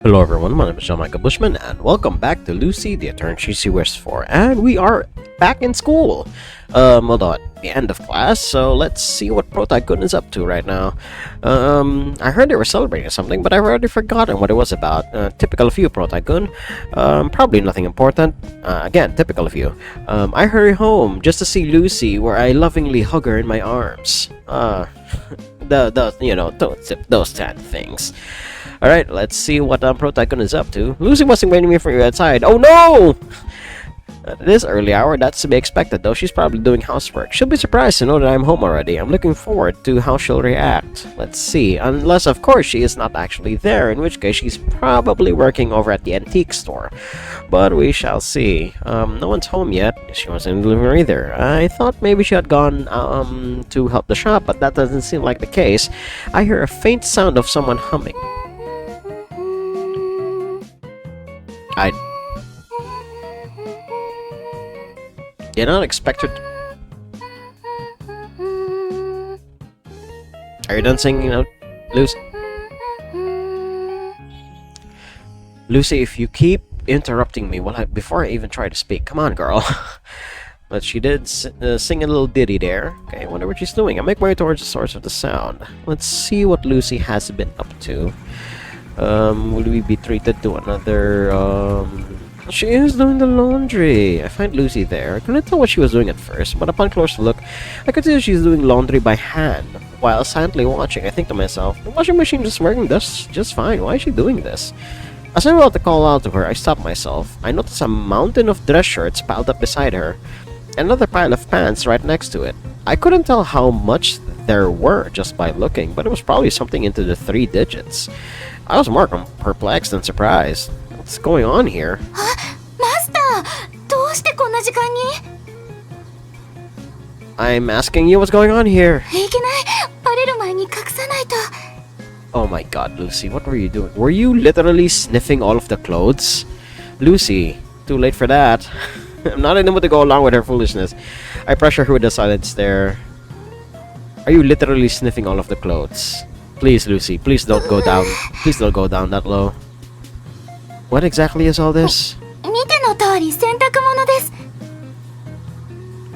Hello everyone, my name is John Michael Bushman, and welcome back to Lucy, the Eternity She Wishes For. And we are back in school. Although at the end of class, so let's see what Protagon is up to right now. I heard they were celebrating something, but I've already forgotten what it was about. Typical of you, Protagon. Probably nothing important. Again, typical of you. I hurry home just to see Lucy, where I lovingly hug her in my arms. Those kind of things. Alright, let's see what Protagon is up to. Lucy wasn't waiting for me outside. Oh no! At this early hour, that's to be expected, though she's probably doing housework. She'll be surprised to know that I'm home already. I'm looking forward to how she'll react. Let's see. Unless, of course, she is not actually there, in which case she's probably working over at the antique store. But we shall see. No one's home yet. She wasn't in the living room either. I thought maybe she had gone to help the shop, but that doesn't seem like the case. I hear a faint sound of someone humming. I did not expect her to... Are you done singing out, Lucy? Lucy, if you keep interrupting me before I even try to speak, come on, girl. But she did sing a little ditty there. Okay, I wonder what she's doing. I make my way towards the source of the sound. Let's see what Lucy has been up to. Will we be treated to another, She is doing the laundry. I find Lucy there. I couldn't tell what she was doing at first, but upon closer look, I could see that she's doing laundry by hand. While silently watching, I think to myself, the washing machine is working just fine. Why is she doing this? As I'm about to call out to her, I stop myself. I notice a mountain of dress shirts piled up beside her, and another pile of pants right next to it. I couldn't tell how much there were just by looking, but it was probably something into the 3 digits. I was more perplexed than surprised. What's going on here? Master! どうしてこんな時間に? I'm asking you what's going on here. いけない。バレる前に隠さないと。 Oh my god, Lucy, what were you doing? Were you literally sniffing all of the clothes? Lucy, too late for that. I'm not in the mood to go along with her foolishness. I pressure her with a silent stare. Are you literally sniffing all of the clothes? Please, Lucy, please don't go down. Please don't go down that low. What exactly is all this? 見ての通り洗濯物です。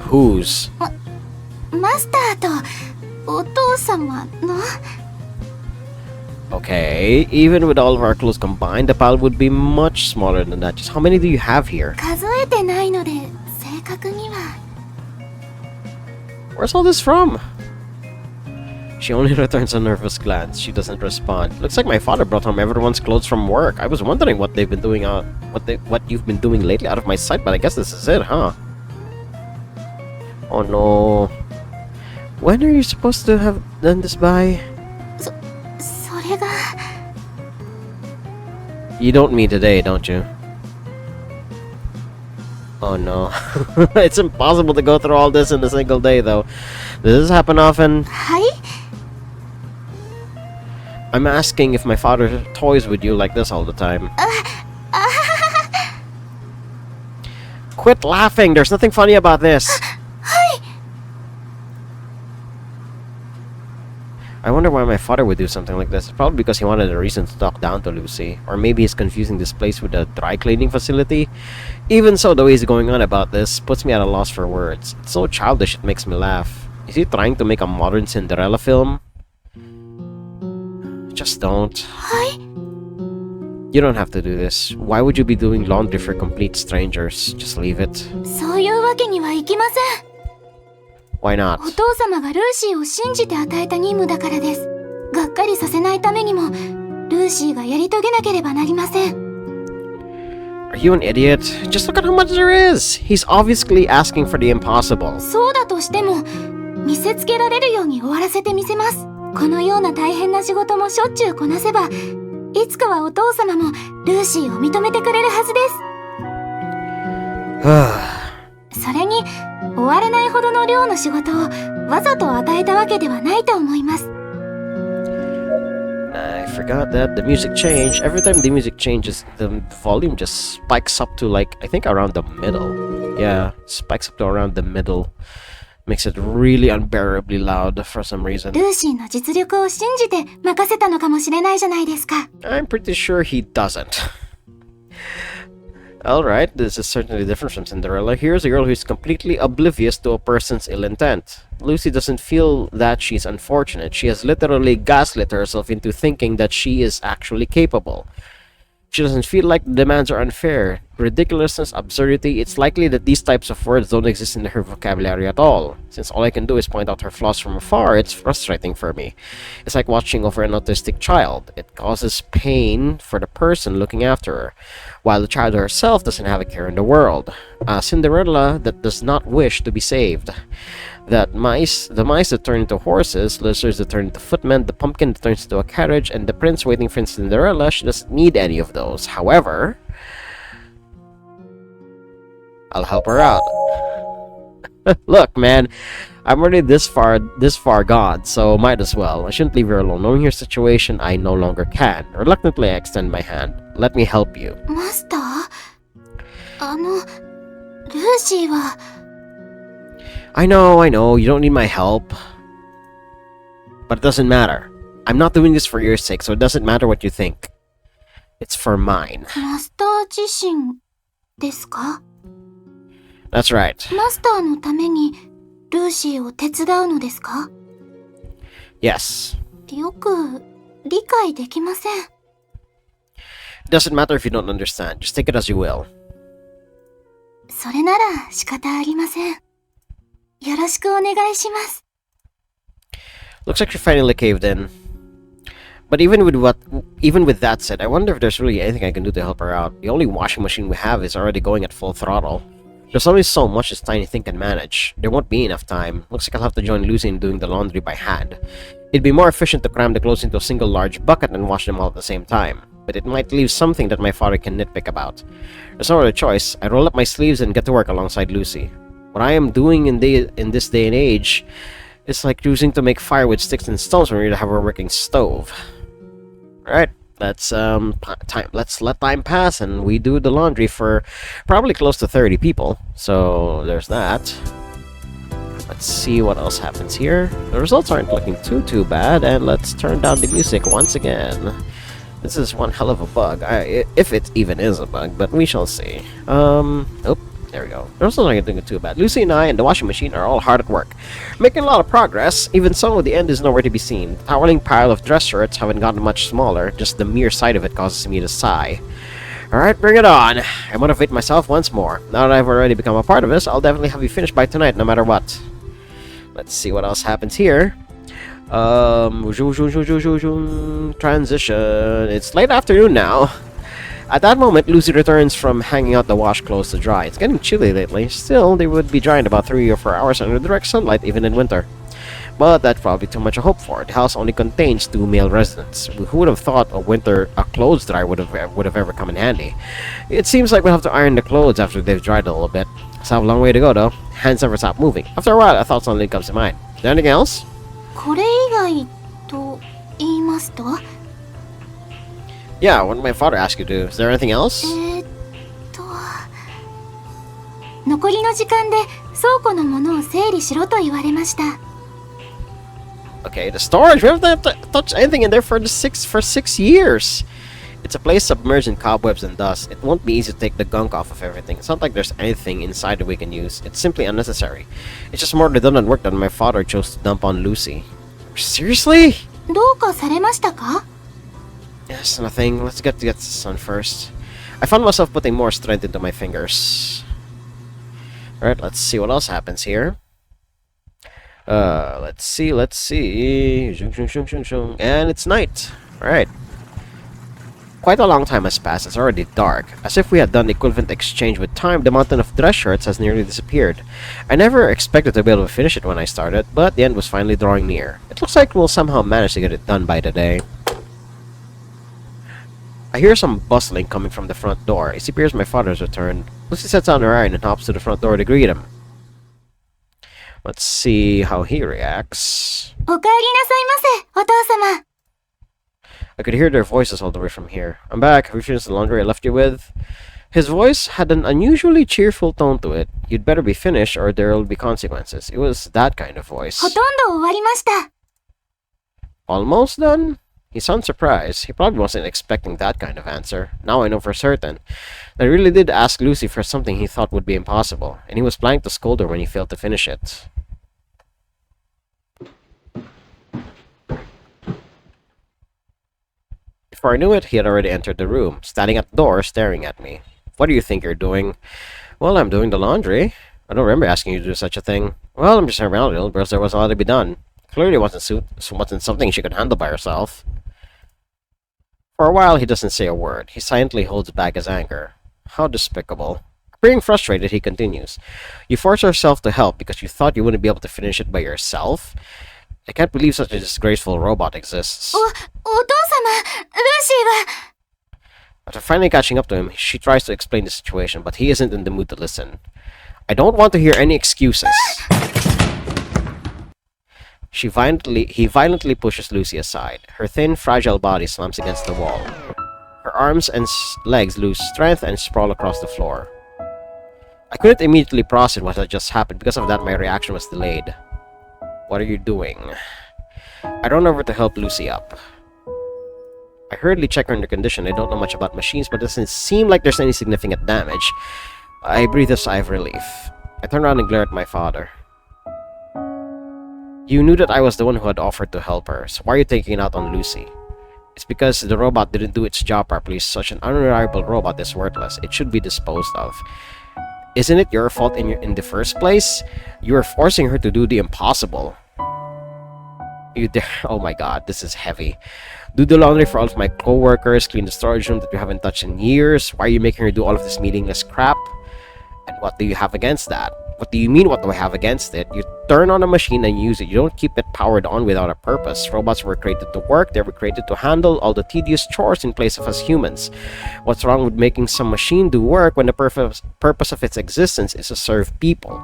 Whose? マスターとお父様の。 Okay, even with all of our clothes combined, the pile would be much smaller than that. Just how many do you have here? 数えてないので正確には。 Where's all this from? She only returns a nervous glance. She doesn't respond. Looks like my father brought home everyone's clothes from work. I was wondering what they've been doing what you've been doing lately out of my sight, but I guess this is it, huh? Oh no. When are you supposed to have done this by? それが。 You don't mean today, don't you? Oh no. It's impossible to go through all this in a single day, though. Does this happen often? はい? I'm asking if my father toys with you like this all the time. Quit laughing! There's nothing funny about this! はい. I wonder why my father would do something like this. Probably because he wanted a reason to talk down to Lucy. Or maybe he's confusing this place with a dry cleaning facility. Even so, the way he's going on about this puts me at a loss for words. It's so childish it makes me laugh. Is he trying to make a modern Cinderella film? Just don't. はい. You don't have to do this. Why would you be doing laundry for complete strangers? Just leave it. そういうわけにはいきません。 Why not? お父様がルーシーを信じて与えた任務だからです。がっかりさせないためにも、ルーシーがやり遂げなければなりません。 Are you an idiot? Just look at how much there is! He's obviously asking for the impossible. そうだとしても、見せつけられるように終わらせてみせます。このような大変な仕事もしょっちゅうこなせば、いつかはお父様もルーシーを認めてくれるはずです。それに、終われないほどの量の仕事をわざと与えたわけではないと思います。 I forgot that the music changed. Every time the music changes, the volume just spikes up to like, I think around the middle. Yeah, spikes up to around the middle. Makes it really unbearably loud for some reason. ルーシーの実力を信じて任せたのかもしれないじゃないですか。I'm pretty sure he doesn't. Alright, this is certainly different from Cinderella. Here's a girl who's completely oblivious to a person's ill intent. Lucy doesn't feel that she's unfortunate. She has literally gaslit herself into thinking that she is actually capable. She doesn't feel like the demands are unfair. Ridiculousness, absurdity, it's likely that these types of words don't exist in her vocabulary at all. Since all I can do is point out her flaws from afar, it's frustrating for me. It's like watching over an autistic child. It causes pain for the person looking after her, while the child herself doesn't have a care in the world. A Cinderella that does not wish to be saved. The mice that turn into horses, lizards that turn into footmen, the pumpkin that turns into a carriage, and the prince waiting for Cinderella, she doesn't need any of those. However, I'll help her out. Look, man, I'm already this far gone, so might as well. I shouldn't leave her alone. Knowing her situation, I no longer can. Reluctantly, I extend my hand. Let me help you. マスター？ルーシーは。I know, you don't need my help. But it doesn't matter. I'm not doing this for your sake, so it doesn't matter what you think. It's for mine. マスター自身ですか？ That's right. マスターのためにルーシーを手伝うのですか？ Yes. よく理解できません。 It doesn't matter if you don't understand. Just take it as you will. それなら仕方ありません。よろしくお願いします。 Looks like she finally caved in. But even with that said, I wonder if there's really anything I can do to help her out. The only washing machine we have is already going at full throttle. There's only so much this tiny thing can manage. There won't be enough time. Looks like I'll have to join Lucy in doing the laundry by hand. It'd be more efficient to cram the clothes into a single large bucket and wash them all at the same time. But it might leave something that my father can nitpick about. There's no other choice. I roll up my sleeves and get to work alongside Lucy. What I am doing in this day and age is like choosing to make fire with sticks and stones when we have a working stove. Alright, let's let time pass and we do the laundry for probably close to 30 people. So there's that. Let's see what else happens here. The results aren't looking too bad, and let's turn down the music once again. This is one hell of a bug, if it even is a bug, but we shall see. Oh, there we go. They're also not doing too bad. Lucy and I and the washing machine are all hard at work, making a lot of progress. Even so, the end is nowhere to be seen. The towering pile of dress shirts haven't gotten much smaller. Just the mere sight of it causes me to sigh. Alright, bring it on. I motivate myself once more. Now that I've already become a part of this, I'll definitely have you finished by tonight, no matter what. Let's see what else happens here. Transition. It's late afternoon now. At that moment, Lucy returns from hanging out the wash clothes to dry. It's getting chilly lately. Still, they would be dry in about 3 or 4 hours under direct sunlight, even in winter. But that's probably too much to hope for. The house only contains 2 male residents. Who would have thought a clothes dryer would have ever come in handy? It seems like we'll have to iron the clothes after they've dried a little bit. Still have a long way to go, though. Hands never stop moving. After a while, a thought suddenly comes to mind. Is there anything else? これ以外と言いますと？ Yeah, what did my father ask you to do? Is there anything else? 残りの時間で倉庫のものを整理しろと言われました。 Okay, the storage. We haven't touched anything in there for 6 years. It's a place submerged in cobwebs and dust. It won't be easy to take the gunk off of everything. It's not like there's anything inside that we can use. It's simply unnecessary. It's just more redundant work that my father chose to dump on Lucy. Seriously? どうかされましたか？ Yes, nothing. Let's get this done first. I found myself putting more strength into my fingers. Alright, let's see what else happens here. Let's see. And it's night. Alright. Quite a long time has passed. It's already dark. As if we had done the equivalent exchange with time, the mountain of dress shirts has nearly disappeared. I never expected to be able to finish it when I started, but the end was finally drawing near. It looks like we'll somehow manage to get it done by today. I hear some bustling coming from the front door. It appears my father has returned. Lucy sets on her iron and hops to the front door to greet him. Let's see how he reacts. おかえりなさいませ、お父様。 I could hear their voices all the way from here. I'm back. Have you finished the laundry I left you with? His voice had an unusually cheerful tone to it. You'd better be finished or there'll be consequences. It was that kind of voice. ほとんど終わりました。 Almost done? He sounds surprised. He probably wasn't expecting that kind of answer. Now I know for certain. I really did ask Lucy for something he thought would be impossible, and he was planning to scold her when he failed to finish it. Before I knew it, he had already entered the room, standing at the door, staring at me. What do you think you're doing? Well, I'm doing the laundry. I don't remember asking you to do such a thing. Well, I'm just around a little because there was a lot to be done. Clearly wasn't something she could handle by herself. For a while, he doesn't say a word. He silently holds back his anger. How despicable. Appearing frustrated, he continues. You forced yourself to help because you thought you wouldn't be able to finish it by yourself? I can't believe such a disgraceful robot exists. お父様、ルーシーは。 After finally catching up to him, she tries to explain the situation, but he isn't in the mood to listen. I don't want to hear any excuses. He violently pushes Lucy aside. Her thin, fragile body slumps against the wall. Her arms and legs lose strength and sprawl across the floor. I couldn't immediately process what had just happened. Because of that, my reaction was delayed. What are you doing? I run over to help Lucy up. I hurriedly check her condition. I don't know much about machines, but it doesn't seem like there's any significant damage. I breathe a sigh of relief. I turn around and glare at my father. You knew that I was the one who had offered to help her, so why are you taking it out on Lucy? It's because the robot didn't do its job properly. Such an unreliable robot is worthless. It should be disposed of. Isn't it your fault in the first place? You are forcing her to do the impossible. You dare— oh my god, this is heavy. Do the laundry for all of my co-workers, clean the storage room that you haven't touched in years. Why are you making her do all of this meaningless crap? And what do you have against that? What do you mean, what do I have against it? You turn on a machine and use it. You don't keep it powered on without a purpose. Robots were created to work. They were created to handle all the tedious chores in place of us humans. What's wrong with making some machine do work when the purpose of its existence is to serve people?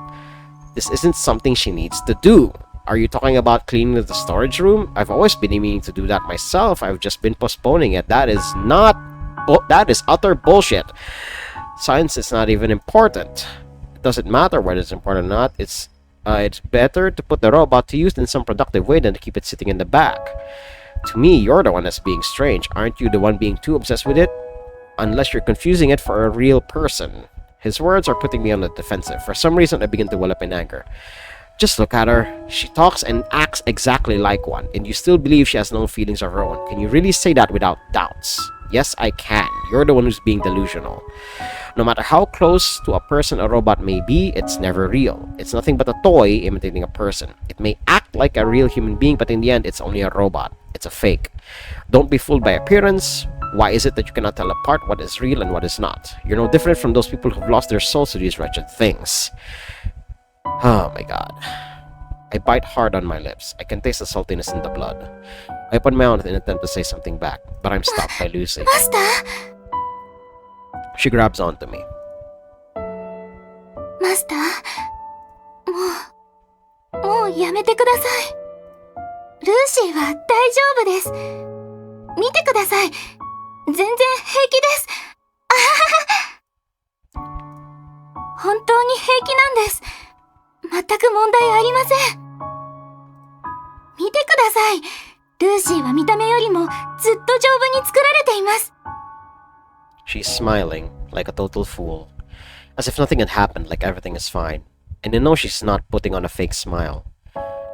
This isn't something she needs to do. Are you talking about cleaning the storage room? I've always been meaning to do that myself. I've just been postponing it. That is utter bullshit. Science is not even important. It doesn't matter whether it's important or not. It's better to put the robot to use in some productive way than to keep it sitting in the back. To me, you're the one that's being strange. Aren't you the one being too obsessed with it? Unless you're confusing it for a real person. His words are putting me on the defensive. For some reason, I begin to well up in anger. Just look at her. She talks and acts exactly like one, and you still believe she has no feelings of her own. Can you really say that without doubts? Yes, I can. You're the one who's being delusional. No matter how close to a person a robot may be, it's never real. It's nothing but a toy imitating a person. It may act like a real human being, but in the end, it's only a robot. It's a fake. Don't be fooled by appearance. Why is it that you cannot tell apart what is real and what is not? You're no different from those people who've lost their souls to these wretched things. Oh my god. I bite hard on my lips. I can taste the saltiness in the blood. I open my mouth in an attempt to say something back, but I'm stopped by Lucy. Master? She grabs onto me. Master? もうやめてください。ルーシーは大丈夫です。見てください。全然平気です。あはは。本当に平気なんです。全く問題ありません。見てください。ルーシーは見た目よりもずっと丈夫に作られています。She's smiling, like a total fool. As if nothing had happened, like everything is fine. And I know she's not putting on a fake smile.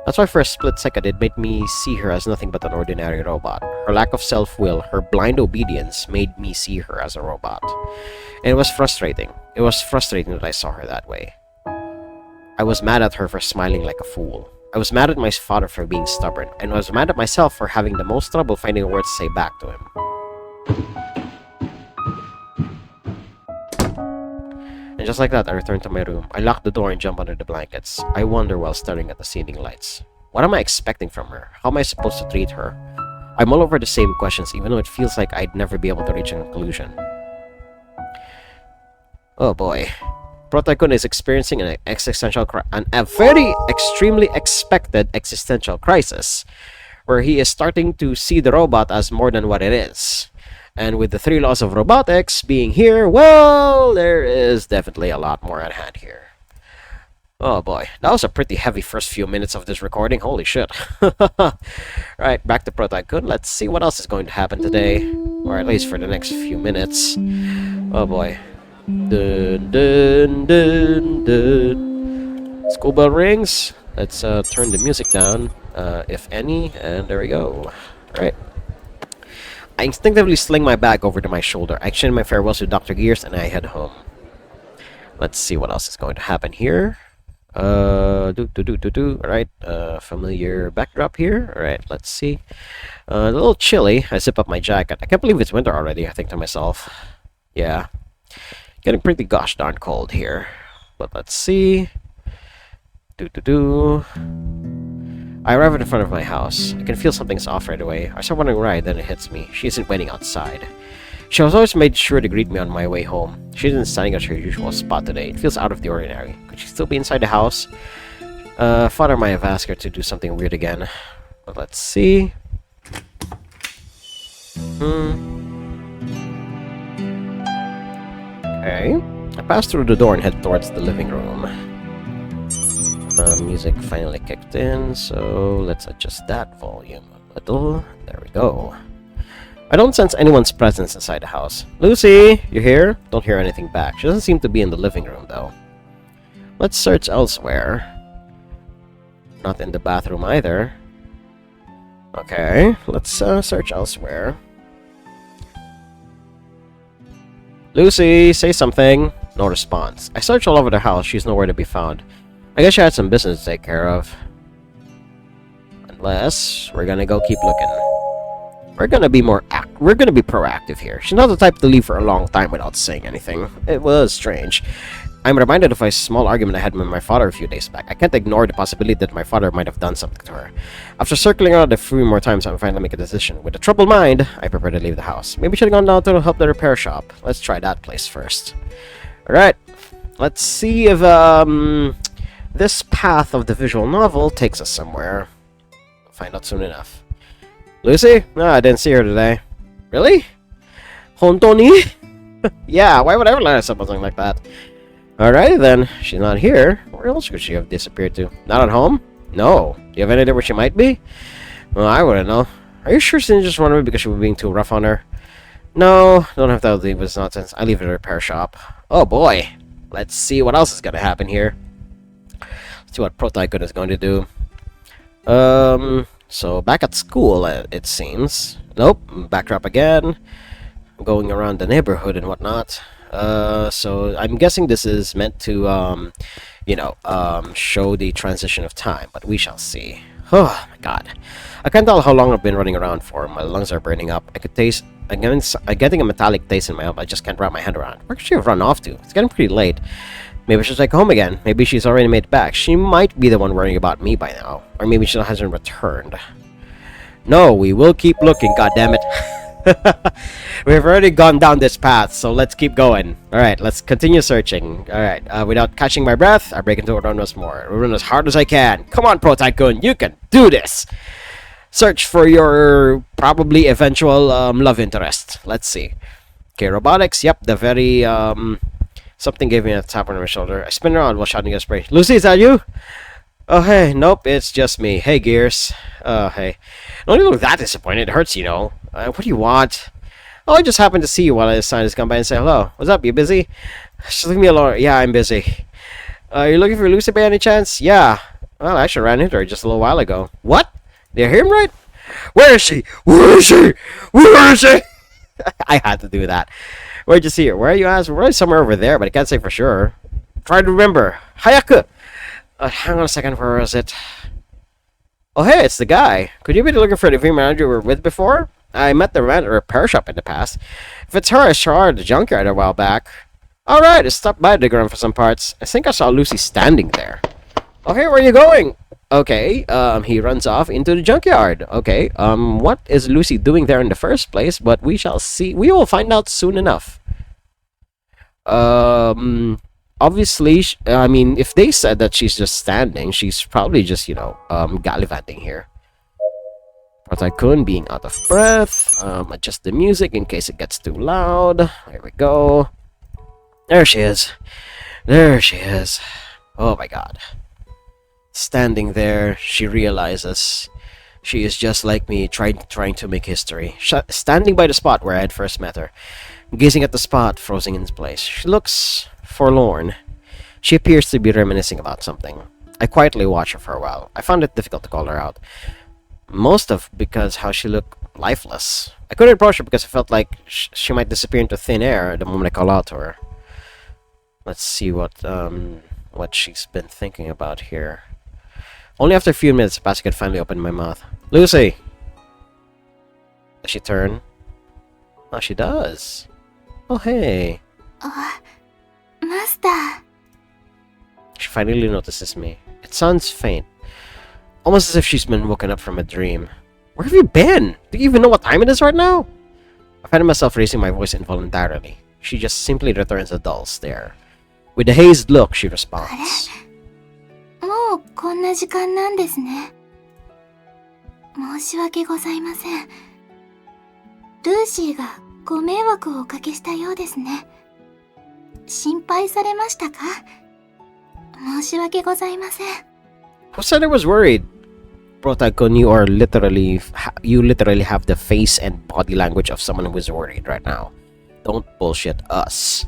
That's why for a split second it made me see her as nothing but an ordinary robot. Her lack of self-will, her blind obedience made me see her as a robot. And it was frustrating. It was frustrating that I saw her that way. I was mad at her for smiling like a fool. I was mad at my father for being stubborn, and I was mad at myself for having the most trouble finding a word to say back to him. And just like that, I returned to my room. I locked the door and jumped under the blankets. I wonder while staring at the ceiling lights. What am I expecting from her? How am I supposed to treat her? I'm all over the same questions, even though it feels like I'd never be able to reach a conclusion. Oh boy. Protagon is experiencing an a very extremely expected existential crisis, where he is starting to see the robot as more than what it is. And with the 3 laws of robotics being here, well, there is definitely a lot more at hand here. Oh boy, that was a pretty heavy first few minutes of this recording. Holy shit. Right, back to Protagon. Let's see what else is going to happen today. Or at least for the next few minutes. Oh boy. Dun dun dun dun. School bell rings. Let's turn the music down, if any, and there we go. Alright. I instinctively sling my bag over to my shoulder. I exchange my farewells to Dr. Gears and I head home. Let's see what else is going to happen here. Alright, familiar backdrop here. Alright, let's see. A little chilly. I zip up my jacket. I can't believe it's winter already, I think to myself. Yeah. Getting pretty gosh darn cold here. But let's see. I arrive in front of my house. I can feel something's off right away. I start wondering why, then it hits me. She isn't waiting outside. She has always made sure to greet me on my way home. She isn't standing at her usual spot today. It feels out of the ordinary. Could she still be inside the house? Father might have asked her to do something weird again. But let's see. Okay. I pass through the door and head towards the living room. Music finally kicked in, so let's adjust that volume a little. There we go. I don't sense anyone's presence inside the house. Lucy, you here? Don't hear anything back. She doesn't seem to be in the living room, though. Let's search elsewhere. Not in the bathroom either. Okay, let's search elsewhere. Lucy, say something. No response. I search all over the house. She's nowhere to be found. I guess she had some business to take care of. Unless we're gonna go keep looking. We're gonna be proactive here. She's not the type to leave for a long time without saying anything. It was strange. I'm reminded of a small argument I had with my father a few days back. I can't ignore the possibility that my father might have done something to her. After circling around a few more times, I finally make a decision. With a troubled mind, I prepare to leave the house. Maybe I should have gone down to help the repair shop. Let's try that place first. Alright. Let's see if this path of the visual novel takes us somewhere. We'll find out soon enough. Lucy? No, I didn't see her today. Really? Hontoni? Yeah, why would I ever let her something like that? Alright then, she's not here. Where else could she have disappeared to? Not at home? No. Do you have any idea where she might be? Well, I wouldn't know. Are you sure she didn't just run away because she was being too rough on her? No, don't have to leave this nonsense. I leave it at a repair shop. Oh boy. Let's see what else is gonna happen here. Let's see what Protagon is going to do. So back at school, it seems. Nope, backdrop again. Going around the neighborhood and whatnot. So I'm guessing this is meant to, show the transition of time, but we shall see. Oh my god. I can't tell how long I've been running around for. My lungs are burning up. I'm getting a metallic taste in my mouth. I just can't wrap my head around. Where could she have run off to? It's getting pretty late. Maybe she's like home again. Maybe she's already made it back. She might be the one worrying about me by now. Or maybe she hasn't returned. No, we will keep looking, goddammit. We've already gone down this path, so let's keep going. Alright, let's continue searching. Alright, without catching my breath, I break into a run once more. I run as hard as I can. Come on, Protagon, you can do this! Search for your probably eventual love interest. Let's see. Okay, robotics. Yep, the very something gave me a tap on my shoulder. I spin around while shouting a spray. Lucy, is that you? Oh, hey. Nope, it's just me. Hey, Gears. Hey. Don't you look that disappointed. It hurts, you know. What do you want? Oh, I just happened to see you while I decided to come by and say hello. What's up? You busy? Just leave me alone. Yeah, I'm busy. You looking for Lucy by any chance? Yeah. Well, I actually ran into her just a little while ago. What? Did I hear him right? Where is she? Where is she? Where is she? I had to do that. Where'd you see her? Where are you at? We're probably somewhere over there, but I can't say for sure. Try to remember. Hayaku! Hang on a second, where is it? Oh, hey, it's the guy. Could you be looking for the V manager we were with before? I met the man at a repair shop in the past. If it's her, I saw her at the junkyard a while back. Alright, I stopped by the ground for some parts. I think I saw Lucy standing there. Oh, hey, where are you going? Okay, he runs off into the junkyard. Okay, what is Lucy doing there in the first place? But we shall see. We will find out soon enough. Obviously, I mean, if they said that she's just standing, she's probably just, gallivanting here. Pro-Tycoon being out of breath. Adjust the music in case it gets too loud. There we go. There she is. There she is. Oh my god. Standing there, she realizes she is just like me, trying to make history. Standing by the spot where I had first met her, gazing at the spot, frozen in place. She looks forlorn. She appears to be reminiscing about something. I quietly watch her for a while. I found it difficult to call her out. Most of because how she looked lifeless. I couldn't approach her because I felt like she might disappear into thin air the moment I call out to her. Let's see what she's been thinking about here. Only after a few minutes past I could finally open my mouth. Lucy! Does she turn? Oh, she does. Oh, hey. Master. She finally notices me. It sounds faint. Almost as if she's been woken up from a dream. Where have you been? Do you even know what time it is right now? I find myself raising my voice involuntarily. She just simply returns a dull stare. With a hazed look, she responds. もうこんな時間なんですね。申し訳ございません。ルーシーがご迷惑をおかけしたようですね。心配されましたか？申し訳ございません。Who said I was worried? Pro-Tycoon, you literally have the face and body language of someone who is worried right now. Don't bullshit us.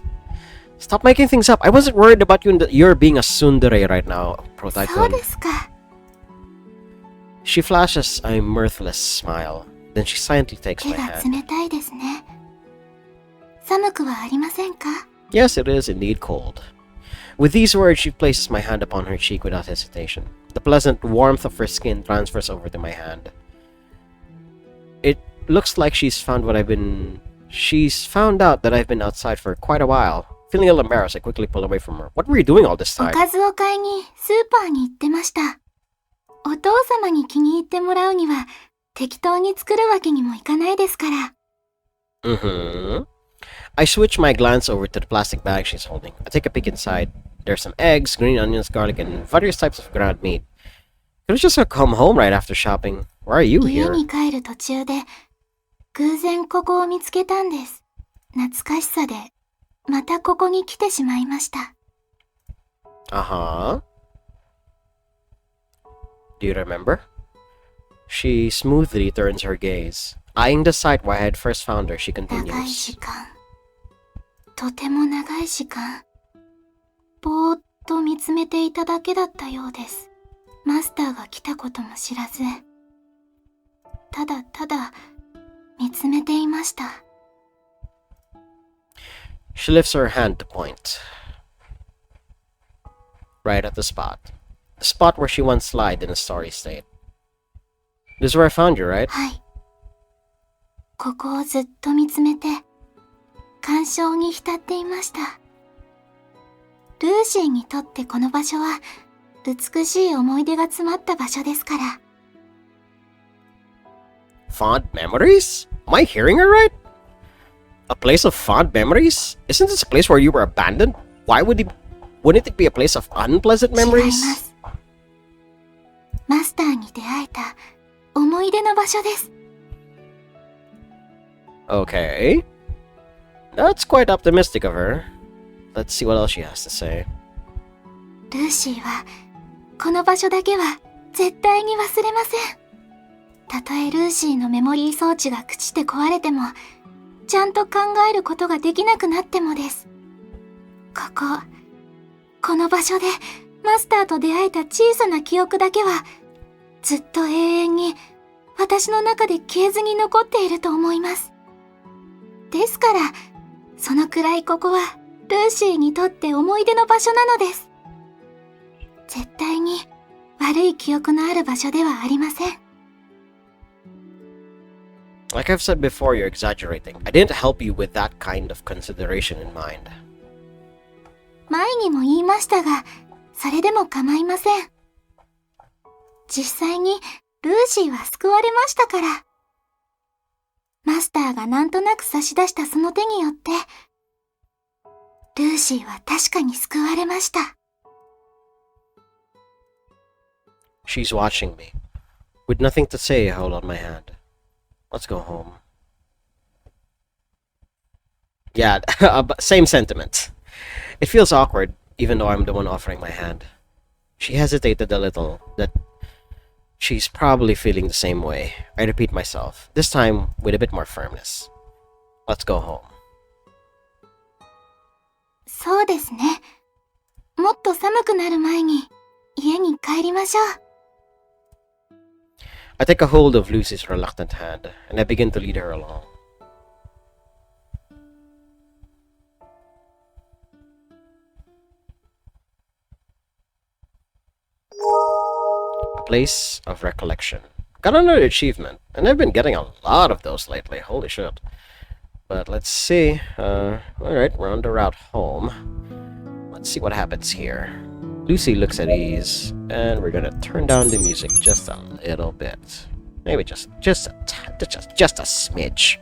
Stop making things up. I wasn't worried about you. You're being a tsundere right now, そう Pro-Tycoon. ですか。She flashes a mirthless smile. Then she silently takes 手 my が hand. 冷たいですね。寒くはありませんか？ Yes, it is indeed cold. With these words, she places my hand upon her cheek without hesitation. The pleasant warmth of her skin transfers over to my hand. It looks like she's found out that I've been outside for quite a while. Feeling a little embarrassed, I quickly pull away from her. What were you doing all this お time? かずを買いにスーパーに行ってました。お父様に気に入ってもらうには適当に作るわけにもいかないですから。Mm-hmm. I switch my glance over to the plastic bag she's holding. I take a peek inside. There's some eggs, green onions, garlic, and various types of ground meat. Could have just come home right after shopping. Why are you 家 here? に帰る途中で偶然ここを見つけたんです。懐かしさでまたここに来てしまいました。Uh-huh. Do you remember? She smoothly turns her gaze. Eyeing the site where I had first found her, she 長い continues. 時間。とても長い時間。ぼーっと見つめていただけだったようです。マスターが来たことも知らず、ただただ見つめていました。She lifts her hand to point. Right at the spot. The spot where she once lied in a sorry state. This is where I found you, right? はい。ここをずっと見つめて、感傷に浸っていました。ルーシーにとってこの場所は、美しい思い出が詰まった場所ですから。Fond memories? Am I hearing her right? A place of fond memories? Isn't this a place where you were abandoned? Wouldn't it be a place of unpleasant 違いま memories? す。マスターに出会えた思い出の場所です。Okay. That's quite optimistic of her. Let's see what else she has to say. ルーシーは、この場所だけは絶対に忘れません。たとえルーシーのメモリー装置が朽ちて壊れても、ちゃんと考えることができなくなってもです。この場所でマスターと出会えた小さな記憶だけは、ずっと永遠に私の中で消えずに残っていると思います。ですから、そのくらいここはルーシーにとって思い出の場所なのです。絶対に悪い記憶のある場所ではありません。Like I've said before, you're exaggerating. I didn't help you with that kind of consideration in mind. 前にも言いましたが、それでも構いません。実際にルーシーは救われましたから。マスターがなんとなく差し出したその手によって、ルーシーは確かに救われました。She's watching me. With nothing to say, I hold out my hand. Let's go home. Yeah, same sentiment. It feels awkward, even though I'm the one offering my hand. She hesitated a little, that she's probably feeling the same way. I repeat myself, this time with a bit more firmness. Let's go home. そうですね。もっと寒くなる前に家に帰りましょう。I take a hold of Lucy's reluctant hand, and I begin to lead her along. A place of recollection. Got another achievement, and I've been getting a lot of those lately, holy shit. But let's see, alright, we're on the route home. Let's see what happens here. Lucy looks at ease, and we're gonna turn down the music just a little bit. Maybe just a smidge.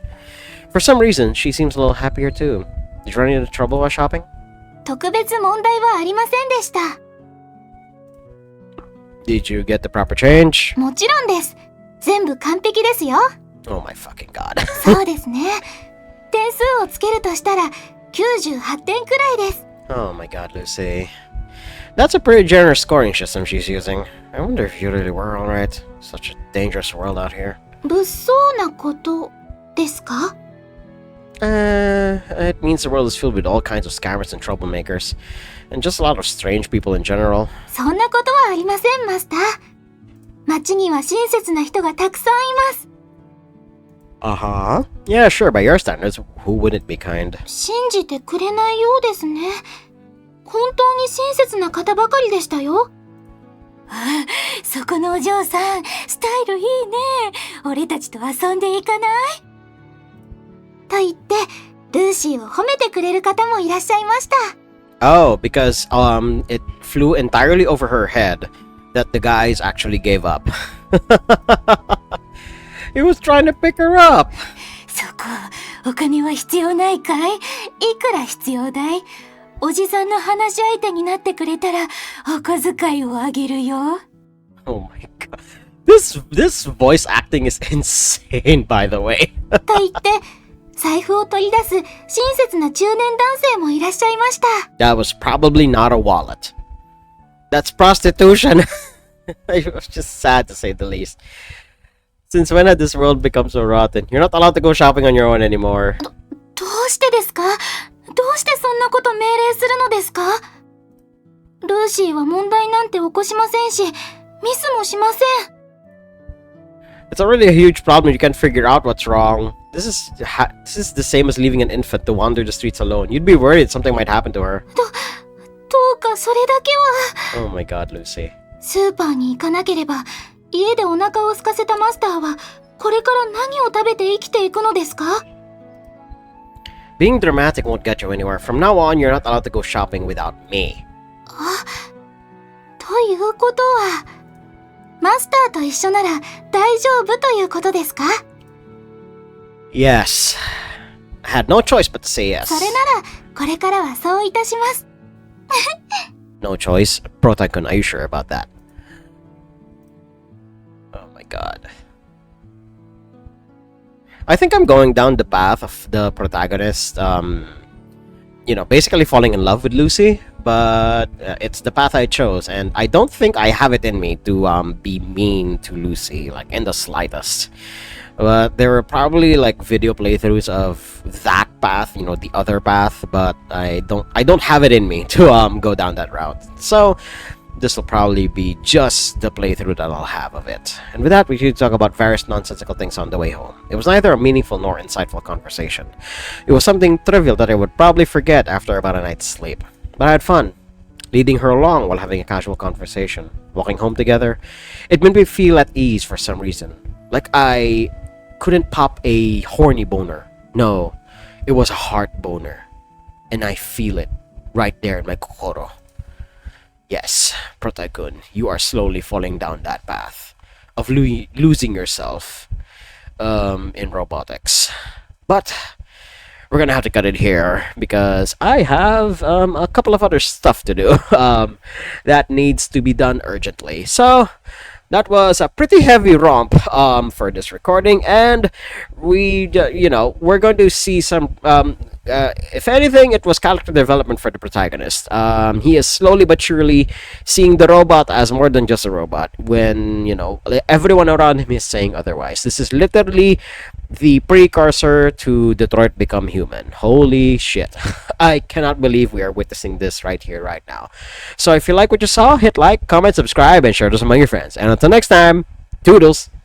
For some reason, she seems a little happier too. Did you run into trouble while shopping? 特別問題はありませんでした。 Did you get the proper change? もちろんです。全部完璧ですよ。 Oh my fucking god. そうですね。点数をつけるとしたら98点くらいです。 Oh my god, Lucy. That's a pretty generous scoring system she's using. I wonder if you really were alright. Such a dangerous world out here. 物騒なことですか？ It means the world is filled with all kinds of scammers and troublemakers. And just a lot of strange people in general. そんなことはありません、マスター。街には親切な人がたくさんいます。 Uh-huh. Yeah, sure, by your standards, who wouldn't be kind? 信じてくれないようですね。本当に親切な方ばかりでしたよ。あ、そこのお嬢さん、スタイルいいね。俺たちと遊んでいかない？と言って、ルーシーを褒めてくれる方もいらっしゃいました。 Oh, because it flew entirely over her head that the guys actually gave up. He was trying to pick her up. そこ、お金は必要ないかい？いくら必要だい？おじさんの話し相手になってくれたら、お小遣いをあげるよ。 Oh my god. This voice acting is insane, by the way. と言って、財布を取り出す親切な中年男性もいらっしゃいました。 That was probably not a wallet. That's prostitution. It was just sad to say the least. Since when had this world become so rotten? You're not allowed to go shopping on your own anymore. どうしてですか？どうしてそんなこと命令するのですか？ルーシーは問題なんて起こしませんし、ミスもしません。 It's already a huge problem. You can't figure out what's wrong. This is the same as leaving an infant to wander the streets alone. You'd be worried something might happen to her. どうかそれだけは。 Oh my god, Lucy. スーパーに行かなければ、家でお腹を空かせたマスターは、これから何を食べて生きていくのですか？ Being dramatic won't get you anywhere. From now on, you're not allowed to go shopping without me. あ、ということは、マスターと一緒なら大丈夫ということですか？ Yes. I had no choice but to say yes. それなら、これからはそういたします。 No choice. Protagon, are you sure about that? Oh my god. I think I'm going down the path of the protagonist, basically falling in love with Lucy, but it's the path I chose, and I don't think I have it in me to be mean to Lucy, like, in the slightest. But there were probably, like, video playthroughs of that path, the other path, but I don't have it in me to go down that route. So this will probably be just the playthrough that I'll have of it. And with that, we should talk about various nonsensical things on the way home. It was neither a meaningful nor insightful conversation. It was something trivial that I would probably forget after about a night's sleep. But I had fun, leading her along while having a casual conversation. Walking home together, it made me feel at ease for some reason. Like I couldn't pop a horny boner. No, it was a heart boner. And I feel it right there in my kokoro. Yes, Protagon, you are slowly falling down that path of losing yourself in robotics. But we're gonna have to cut it here because I have a couple of other stuff to do that needs to be done urgently. So that was a pretty heavy romp for this recording, and we're going to see some if anything, it was character development for the protagonist. He is slowly but surely seeing the robot as more than just a robot when everyone around him is saying otherwise. This is literally the precursor to Detroit Become Human. Holy shit. I cannot believe we are witnessing this right here, right now. So if you like what you saw, hit like, comment, subscribe, and share this among your friends. And until next time, toodles!